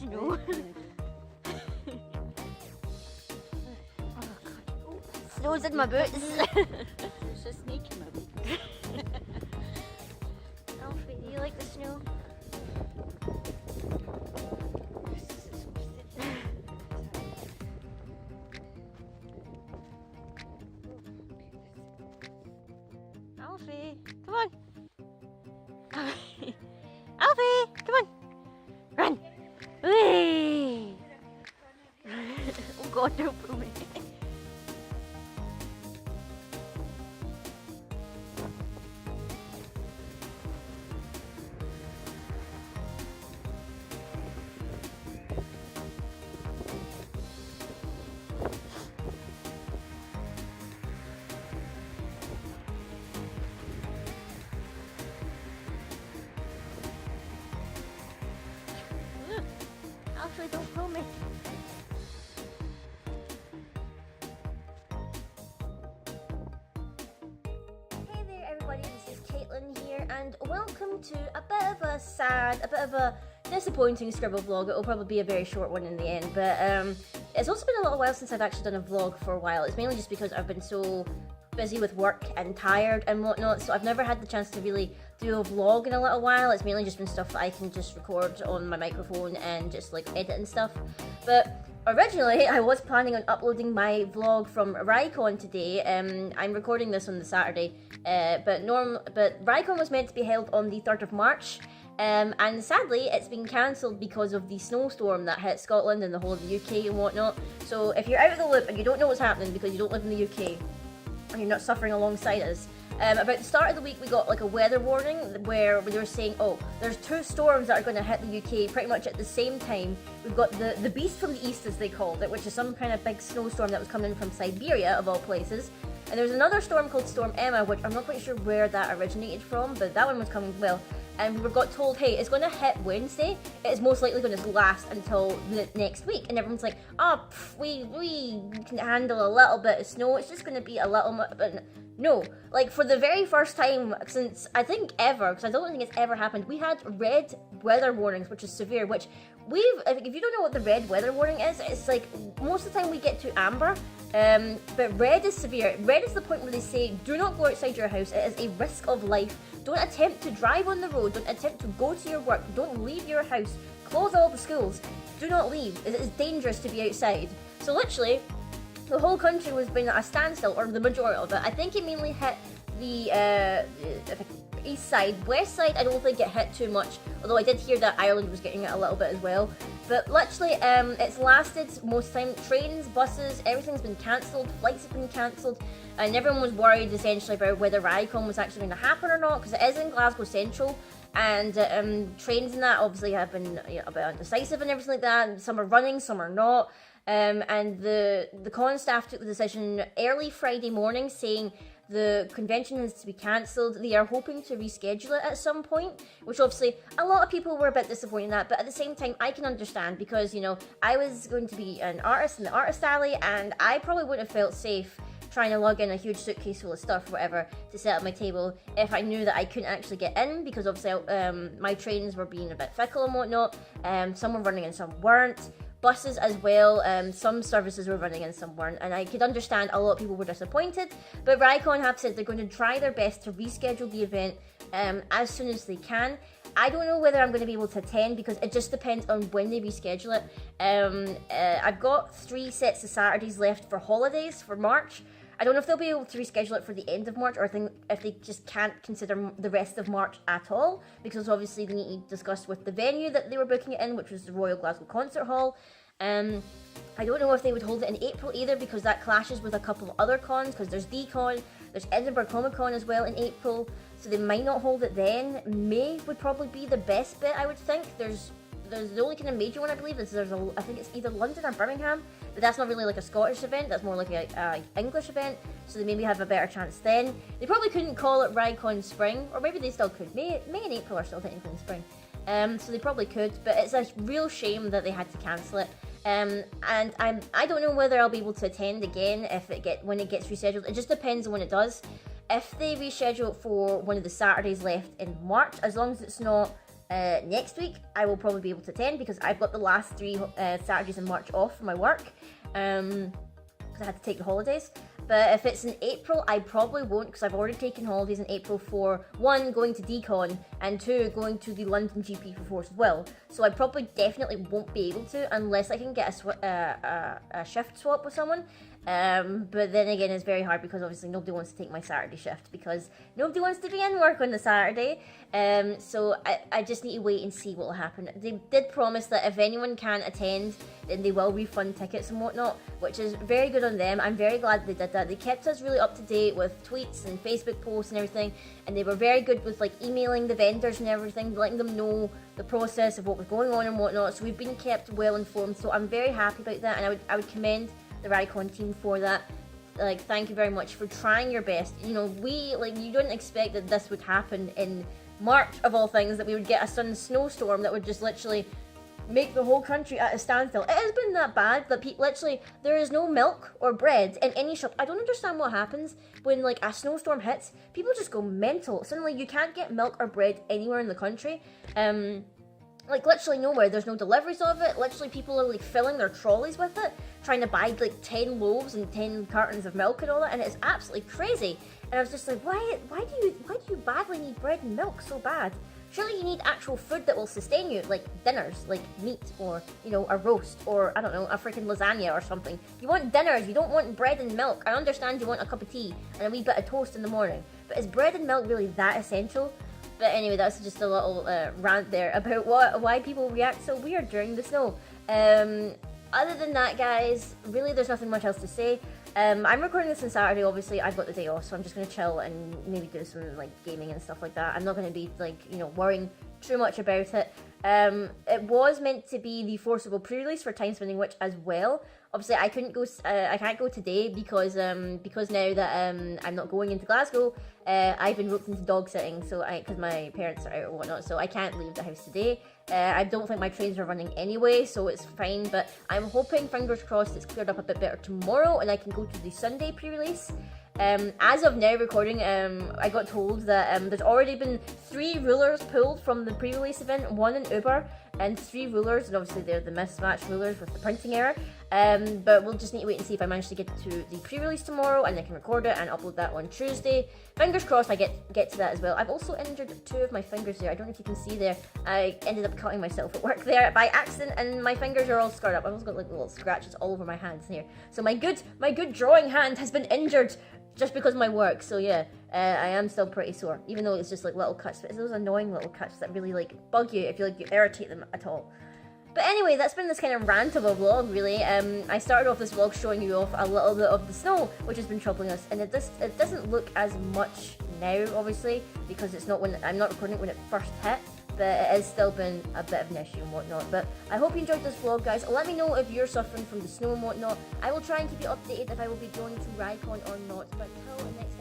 snow. Snow's in my boots. There's a snake in my boot. Alfie, do you like the snow? Alfie, come on. Alfie, come on. Run. Whee! Oh God, don't pull me. Actually, don't pull me. Hey there everybody, this is Caitlin here and welcome to a bit of a disappointing Scribble vlog. It'll probably be a very short one in the end, but it's also been a little while since I've actually done a vlog for a while. It's mainly just because I've been so busy with work and tired and whatnot, so I've never had the chance to really do a vlog in a little while. It's mainly just been stuff that I can just record on my microphone and just like edit and stuff. But originally I was planning on uploading my vlog from Rai Con today. I'm recording this on the Saturday, but Rai Con was meant to be held on the 3rd of March. And sadly it's been cancelled because of the snowstorm that hit Scotland and the whole of the UK and whatnot. So if you're out of the loop and you don't know what's happening because you don't live in the UK and you're not suffering alongside us, about the start of the week we got like a weather warning where they were saying, oh, there's 2 storms that are going to hit the UK pretty much at the same time. We've got the beast from the east, as they called it, which is some kind of big snowstorm that was coming in from Siberia of all places. And there was another storm called Storm Emma, which I'm not quite sure where that originated from, but that one was coming well. And we got told, hey, it's going to hit Wednesday. It's most likely going to last until the next week. And everyone's like, oh, we can handle a little bit of snow. It's just going to be a little bit. No, like for the very first time since I think ever, because I don't think it's ever happened, we had red weather warnings, which is severe, which if you don't know what the red weather warning is, it's like most of the time we get to amber, but red is severe. Red is the point where they say, do not go outside your house, it is a risk of life, don't attempt to drive on the road, don't attempt to go to your work, don't leave your house, close all the schools, do not leave, it is dangerous to be outside. So literally, the whole country was been at a standstill, or the majority of it. I think it mainly hit the east side. West side, I don't think it hit too much, although I did hear that Ireland was getting it a little bit as well. But literally, it's lasted most time. Trains, buses, everything's been cancelled, flights have been cancelled, and everyone was worried essentially about whether Rai Con was actually going to happen or not, because it is in Glasgow Central. And trains and that obviously have been a bit undecisive and everything like that, and some are running, some are not. And the con staff took the decision early Friday morning saying the convention has to be cancelled. They are hoping to reschedule it at some point, which obviously a lot of people were a bit disappointed in that, but at the same time I can understand because, you know, I was going to be an artist in the artist alley and I probably wouldn't have felt safe trying to lug in a huge suitcase full of stuff or whatever to set up my table if I knew that I couldn't actually get in, because obviously my trains were being a bit fickle and whatnot. Some were running and some weren't. Buses as well, some services were running and some weren't, and I could understand a lot of people were disappointed, but Rai Con have said they're going to try their best to reschedule the event as soon as they can. I don't know whether I'm going to be able to attend because it just depends on when they reschedule it. I've got 3 sets of Saturdays left for holidays for March. I don't know if they'll be able to reschedule it for the end of March, or if they just can't consider the rest of March at all, because obviously they need to discuss with the venue that they were booking it in, which was the Royal Glasgow Concert Hall. I don't know if they would hold it in April either, because that clashes with a couple of other cons, because there's D-Con, there's Edinburgh Comic Con as well in April, so they might not hold it then. May would probably be the best bet, I would think. There's the only kind of major one I believe is I think it's either London or Birmingham, but that's not really like a Scottish event, that's more like a English event, so they maybe have a better chance then. They probably couldn't call it Rai Con Spring, or maybe they still could. May and April are still technically in spring, so they probably could, but it's a real shame that they had to cancel it. And I don't know whether I'll be able to attend again when it gets rescheduled. It just depends on when it does. If they reschedule it for one of the Saturdays left in March, as long as it's not Next week, I will probably be able to attend because I've got the last 3 Saturdays in March off for my work. Because I had to take the holidays. But if it's in April, I probably won't because I've already taken holidays in April for 1, going to Decon, and 2, going to the London GP for Force as well. So I probably definitely won't be able to unless I can get a shift swap with someone. But then again, it's very hard because obviously nobody wants to take my Saturday shift because nobody wants to be in work on the Saturday. So I just need to wait and see what will happen. They did promise that if anyone can attend, then they will refund tickets and whatnot, which is very good on them. I'm very glad they did that. They kept us really up to date with tweets and Facebook posts and everything, and they were very good with like emailing the vendors and everything, letting them know the process of what was going on and whatnot. So we've been kept well informed. So I'm very happy about that, and I would commend the Rai Con team for that. Like, thank you very much for trying your best. You know, you don't expect that this would happen in March of all things, that we would get a sudden snowstorm that would just literally make the whole country at a standstill. It has been that bad that literally there is no milk or bread in any shop. I don't understand what happens when like a snowstorm hits. People just go mental. Suddenly you can't get milk or bread anywhere in the country. Like literally nowhere. There's no deliveries of it. Literally people are like filling their trolleys with it, trying to buy like 10 loaves and 10 cartons of milk and all that, and it's absolutely crazy. And I was just like, why do you badly need bread and milk so bad? Surely you need actual food that will sustain you, like dinners, like meat or, you know, a roast or, I don't know, a freaking lasagna or something. You want dinners, you don't want bread and milk. I understand you want a cup of tea and a wee bit of toast in the morning, but is bread and milk really that essential? But anyway, that's just a little rant there about why people react so weird during the snow. Other than that, guys, really there's nothing much else to say. I'm recording this on Saturday, obviously. I've got the day off, so I'm just going to chill and maybe do some like gaming and stuff like that. I'm not going to be like, you know, worrying too much about it. It was meant to be the forcible pre-release for Time Spinning Witch as well. Obviously, I couldn't go. I can't go today because now that I'm not going into Glasgow, I've been roped into dog sitting. So because my parents are out or whatnot, so I can't leave the house today. I don't think my trains are running anyway, so it's fine. But I'm hoping, fingers crossed, it's cleared up a bit better tomorrow, and I can go to the Sunday pre-release. As of now recording, I got told that there's already been 3 rulers pulled from the pre-release event, 1 in Uber, and 3 rulers, and obviously they're the mismatched rulers with the printing error. But we'll just need to wait and see if I manage to get to the pre-release tomorrow, and I can record it and upload that on Tuesday. Fingers crossed I get to that as well. I've also injured 2 of my fingers there. I don't know if you can see there. I ended up cutting myself at work there by accident, and my fingers are all scarred up. I've also got like little scratches all over my hands here. So my good drawing hand has been injured just because of my work. So yeah, I am still pretty sore, even though it's just like little cuts. But it's those annoying little cuts that really like bug you if you irritate them at all. But anyway, that's been this kind of rant of a vlog, really. I started off this vlog showing you off a little bit of the snow, which has been troubling us, and it doesn't look as much now, obviously, because I'm not recording it when it first hit. But it has still been a bit of an issue and whatnot. But I hope you enjoyed this vlog, guys. Let me know if you're suffering from the snow and whatnot. I will try and keep you updated if I will be going to Rai Con or not. But until next